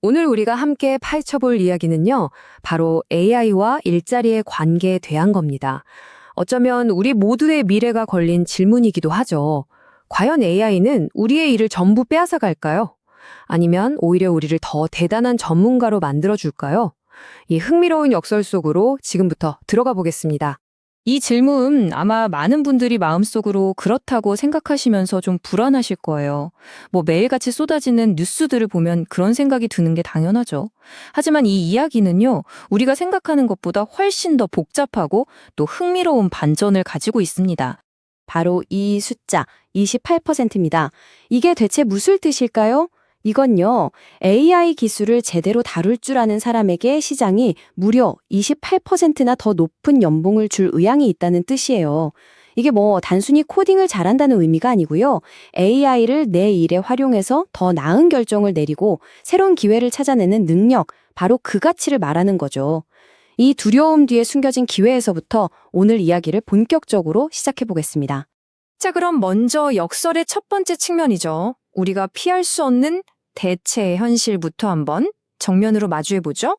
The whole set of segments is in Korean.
오늘 우리가 함께 파헤쳐볼 이야기는요, 바로 AI와 일자리의 관계에 대한 겁니다. 어쩌면 우리 모두의 미래가 걸린 질문이기도 하죠. 과연 AI는 우리의 일을 전부 빼앗아 갈까요? 아니면 오히려 우리를 더 대단한 전문가로 만들어줄까요? 이 흥미로운 역설 속으로 지금부터 들어가 보겠습니다. 이 질문 아마 많은 분들이 마음속으로 그렇다고 생각하시면서 좀 불안하실 거예요. 매일같이 쏟아지는 뉴스들을 보면 그런 생각이 드는 게 당연하죠. 하지만 이 이야기는요, 우리가 생각하는 것보다 훨씬 더 복잡하고 또 흥미로운 반전을 가지고 있습니다. 바로 이 숫자 28%입니다. 이게 대체 무슨 뜻일까요? 이건요, AI 기술을 제대로 다룰 줄 아는 사람에게 시장이 무려 28%나 더 높은 연봉을 줄 의향이 있다는 뜻이에요. 이게 단순히 코딩을 잘한다는 의미가 아니고요. AI를 내 일에 활용해서 더 나은 결정을 내리고 새로운 기회를 찾아내는 능력, 바로 그 가치를 말하는 거죠. 이 두려움 뒤에 숨겨진 기회에서부터 오늘 이야기를 본격적으로 시작해 보겠습니다. 자, 그럼 먼저 역설의 첫 번째 측면이죠. 우리가 피할 수 없는 대체 현실부터 한번 정면으로 마주해보죠.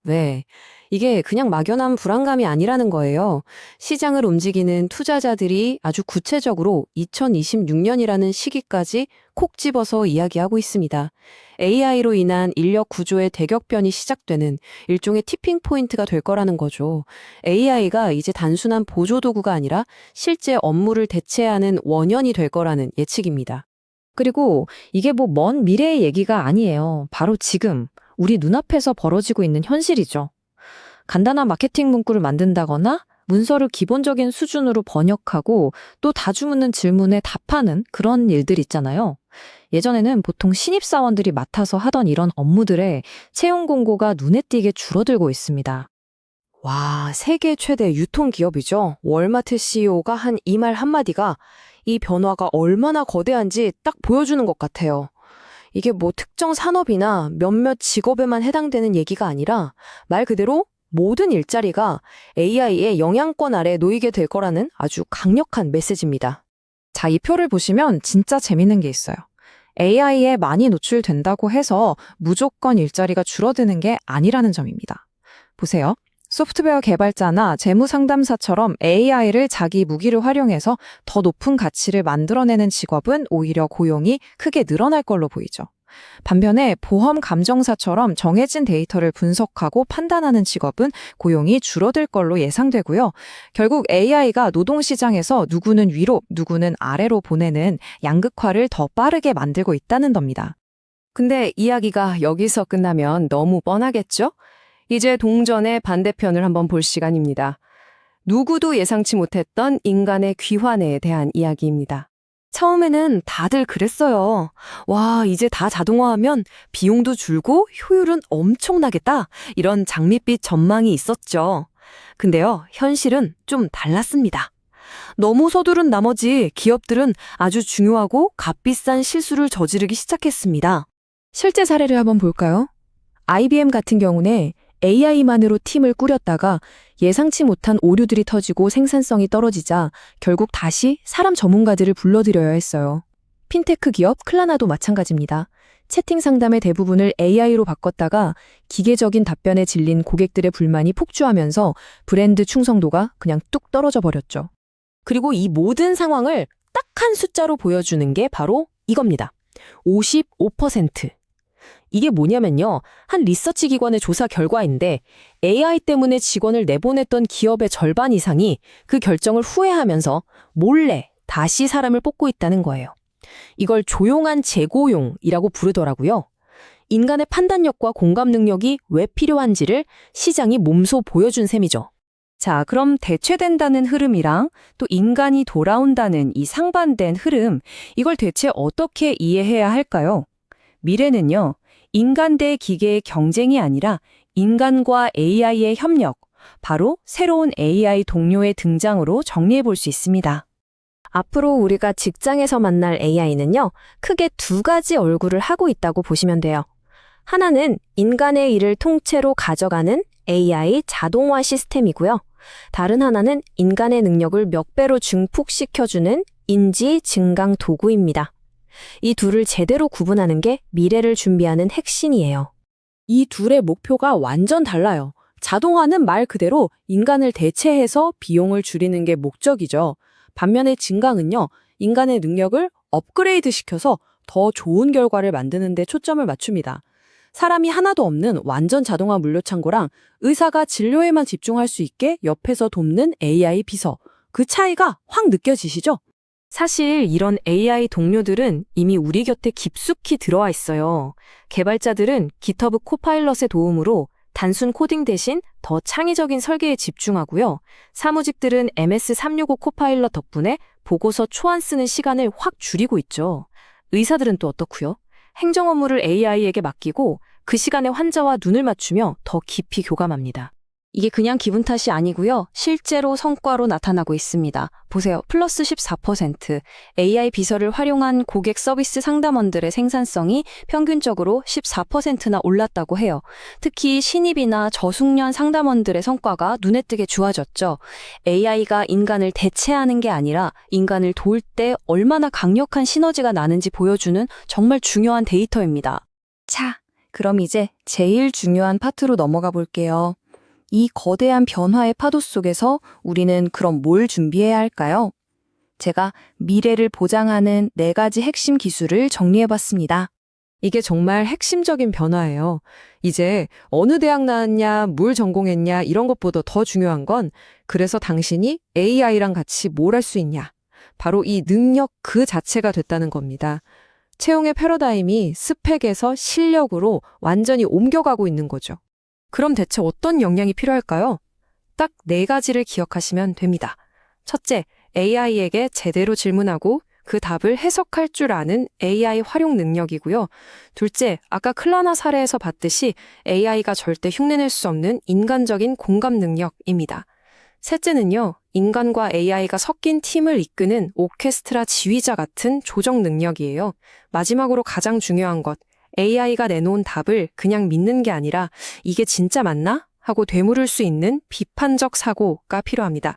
네. 이게 그냥 막연한 불안감이 아니라는 거예요. 시장을 움직이는 투자자들이 아주 구체적으로 2026년이라는 시기까지 콕 집어서 이야기하고 있습니다. AI로 인한 인력 구조의 대격변이 시작되는 일종의 티핑 포인트가 될 거라는 거죠. AI가 이제 단순한 보조 도구가 아니라 실제 업무를 대체하는 원현이 될 거라는 예측입니다. 그리고 이게 먼 미래의 얘기가 아니에요. 바로 지금 우리 눈앞에서 벌어지고 있는 현실이죠. 간단한 마케팅 문구를 만든다거나 문서를 기본적인 수준으로 번역하고 또 다주묻는 질문에 답하는 그런 일들 있잖아요. 예전에는 보통 신입사원들이 맡아서 하던 이런 업무들의 채용 공고가 눈에 띄게 줄어들고 있습니다. 와, 세계 최대 유통기업이죠. 월마트 CEO가 한 이 말 한마디가 이 변화가 얼마나 거대한지 딱 보여주는 것 같아요. 이게 특정 산업이나 몇몇 직업에만 해당되는 얘기가 아니라 말 그대로 모든 일자리가 AI의 영향권 아래 놓이게 될 거라는 아주 강력한 메시지입니다. 자, 이 표를 보시면 진짜 재밌는 게 있어요. AI에 많이 노출된다고 해서 무조건 일자리가 줄어드는 게 아니라는 점입니다. 보세요. 소프트웨어 개발자나 재무 상담사처럼 AI를 자기 무기를 활용해서 더 높은 가치를 만들어내는 직업은 오히려 고용이 크게 늘어날 걸로 보이죠. 반면에 보험 감정사처럼 정해진 데이터를 분석하고 판단하는 직업은 고용이 줄어들 걸로 예상되고요. 결국 AI가 노동시장에서 누구는 위로, 누구는 아래로 보내는 양극화를 더 빠르게 만들고 있다는 겁니다. 근데 이야기가 여기서 끝나면 너무 뻔하겠죠? 이제 동전의 반대편을 한번 볼 시간입니다. 누구도 예상치 못했던 인간의 귀환에 대한 이야기입니다. 처음에는 다들 그랬어요. 와, 이제 다 자동화하면 비용도 줄고 효율은 엄청나겠다. 이런 장밋빛 전망이 있었죠. 근데요, 현실은 좀 달랐습니다. 너무 서두른 나머지 기업들은 아주 중요하고 값비싼 실수를 저지르기 시작했습니다. 실제 사례를 한번 볼까요? IBM 같은 경우는 AI만으로 팀을 꾸렸다가 예상치 못한 오류들이 터지고 생산성이 떨어지자 결국 다시 사람 전문가들을 불러들여야 했어요. 핀테크 기업 클라나도 마찬가지입니다. 채팅 상담의 대부분을 AI로 바꿨다가 기계적인 답변에 질린 고객들의 불만이 폭주하면서 브랜드 충성도가 그냥 뚝 떨어져 버렸죠. 그리고 이 모든 상황을 딱 한 숫자로 보여주는 게 바로 이겁니다. 55%. 이게 뭐냐면요. 한 리서치 기관의 조사 결과인데 AI 때문에 직원을 내보냈던 기업의 절반 이상이 그 결정을 후회하면서 몰래 다시 사람을 뽑고 있다는 거예요. 이걸 조용한 재고용이라고 부르더라고요. 인간의 판단력과 공감 능력이 왜 필요한지를 시장이 몸소 보여준 셈이죠. 자, 그럼 대체된다는 흐름이랑 또 인간이 돌아온다는 이 상반된 흐름, 이걸 대체 어떻게 이해해야 할까요? 미래는요, 인간 대 기계의 경쟁이 아니라 인간과 AI의 협력, 바로 새로운 AI 동료의 등장으로 정리해 볼 수 있습니다. 앞으로 우리가 직장에서 만날 AI는요, 크게 두 가지 얼굴을 하고 있다고 보시면 돼요. 하나는 인간의 일을 통째로 가져가는 AI 자동화 시스템이고요. 다른 하나는 인간의 능력을 몇 배로 증폭시켜주는 인지 증강 도구입니다. 이 둘을 제대로 구분하는 게 미래를 준비하는 핵심이에요. 이 둘의 목표가 완전 달라요. 자동화는 말 그대로 인간을 대체해서 비용을 줄이는 게 목적이죠. 반면에 증강은요, 인간의 능력을 업그레이드 시켜서 더 좋은 결과를 만드는 데 초점을 맞춥니다. 사람이 하나도 없는 완전 자동화 물류창고랑 의사가 진료에만 집중할 수 있게 옆에서 돕는 AI 비서. 그 차이가 확 느껴지시죠? 사실 이런 AI 동료들은 이미 우리 곁에 깊숙이 들어와 있어요. 개발자들은 GitHub 코파일럿의 도움으로 단순 코딩 대신 더 창의적인 설계에 집중하고요. 사무직들은 MS365 코파일럿 덕분에 보고서 초안 쓰는 시간을 확 줄이고 있죠. 의사들은 또 어떻고요? 행정 업무를 AI에게 맡기고 그 시간에 환자와 눈을 맞추며 더 깊이 교감합니다. 이게 그냥 기분 탓이 아니고요. 실제로 성과로 나타나고 있습니다. 보세요. 플러스 14%. AI 비서를 활용한 고객 서비스 상담원들의 생산성이 평균적으로 14%나 올랐다고 해요. 특히 신입이나 저숙련 상담원들의 성과가 눈에 띄게 좋아졌죠. AI가 인간을 대체하는 게 아니라 인간을 도울 때 얼마나 강력한 시너지가 나는지 보여주는 정말 중요한 데이터입니다. 자, 그럼 이제 제일 중요한 파트로 넘어가 볼게요. 이 거대한 변화의 파도 속에서 우리는 그럼 뭘 준비해야 할까요? 제가 미래를 보장하는 4가지 핵심 기술을 정리해봤습니다. 이게 정말 핵심적인 변화예요. 이제 어느 대학 나왔냐, 뭘 전공했냐 이런 것보다 더 중요한 건 그래서 당신이 AI랑 같이 뭘 할 수 있냐. 바로 이 능력 그 자체가 됐다는 겁니다. 채용의 패러다임이 스펙에서 실력으로 완전히 옮겨가고 있는 거죠. 그럼 대체 어떤 역량이 필요할까요? 딱 4가지를 기억하시면 됩니다. 첫째, AI에게 제대로 질문하고 그 답을 해석할 줄 아는 AI 활용 능력이고요. 둘째, 아까 클라나 사례에서 봤듯이 AI가 절대 흉내낼 수 없는 인간적인 공감 능력입니다. 셋째는요, 인간과 AI가 섞인 팀을 이끄는 오케스트라 지휘자 같은 조정 능력이에요. 마지막으로 가장 중요한 것, AI가 내놓은 답을 그냥 믿는 게 아니라 이게 진짜 맞나? 하고 되물을 수 있는 비판적 사고가 필요합니다.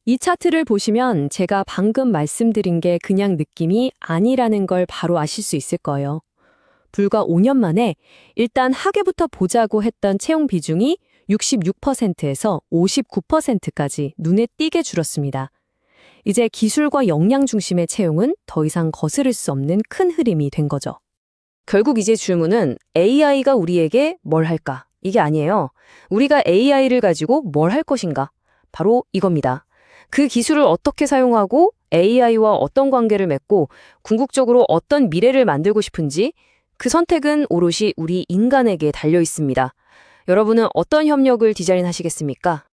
이 차트를 보시면 제가 방금 말씀드린 게 그냥 느낌이 아니라는 걸 바로 아실 수 있을 거예요. 불과 5년 만에 일단 학예부터 보자고 했던 채용 비중이 66%에서 59%까지 눈에 띄게 줄었습니다. 이제 기술과 역량 중심의 채용은 더 이상 거스를 수 없는 큰 흐름이 된 거죠. 결국 이제 질문은 AI가 우리에게 뭘 할까? 이게 아니에요. 우리가 AI를 가지고 뭘 할 것인가? 바로 이겁니다. 그 기술을 어떻게 사용하고 AI와 어떤 관계를 맺고 궁극적으로 어떤 미래를 만들고 싶은지 그 선택은 오롯이 우리 인간에게 달려 있습니다. 여러분은 어떤 협력을 디자인하시겠습니까?